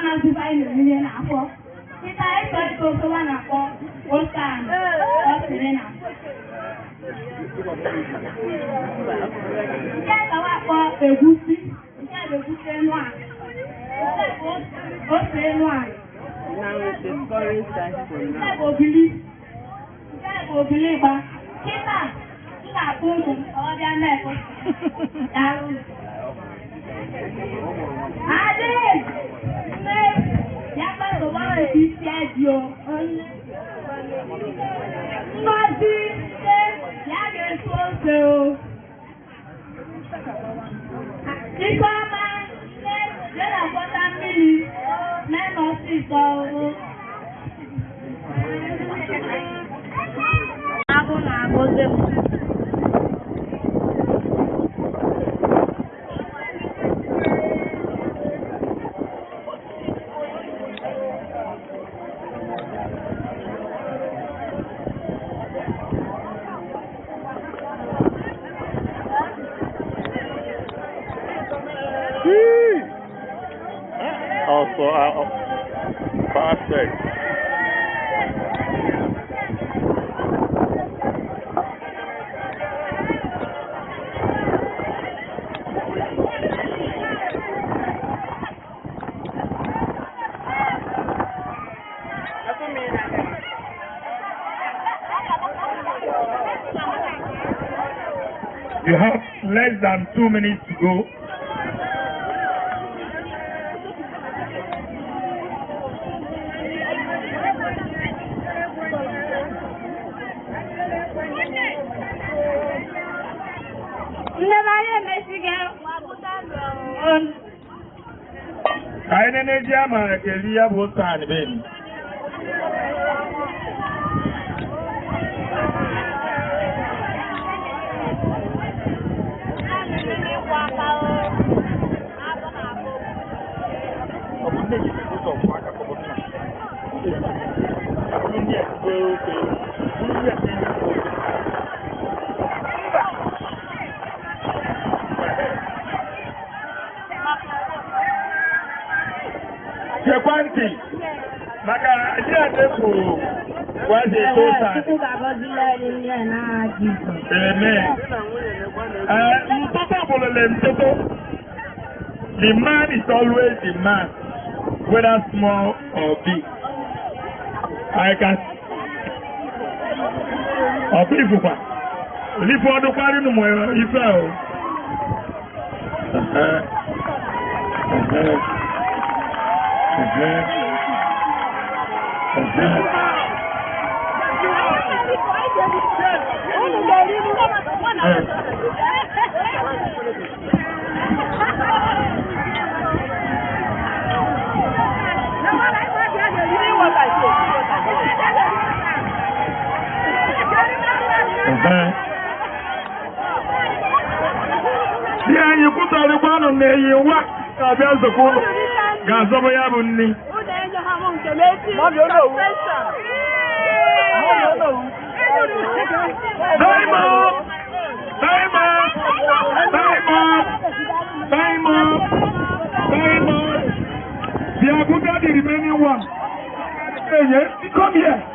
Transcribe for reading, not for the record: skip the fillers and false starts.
na divine niile na-akpọ. Kita ịchọ ịkọ okowa na-akpọ nwoke ahụ ọ sịrị na. Nke kawa akpọ egusi, nke bụ egusi enu a. Nke bụ ose enu a. Nke bụ obili. Nke bụ obili gba. Kita m ga-akpọ ụmụ ọ bịa na-ekwe. Daalụ. Adị! Nne! Ya kpasọ gbara isi eji o. Ngozi! Ya ga-esu ose o. Ikọma! Nne! Ya na-akwọta mmiri. Mee n'ọsịsọ o. Agụ na-agọzi m. Also, perfect. You have less than 2 minutes to go. Kain energy ama kelia botan ben. Sekwanti maka aja depo waje tota amen mtoto bolele mtoto the man is always the man whether small or big I can obifupa lipo odo kwari nu mo ife o Yeah, you put all the one on there, you what? There's the cool. Gazobo Yabuni. Time up! Time up! Time up! Time up! Time up! They are good at the remaining one. Hey, yes, come here.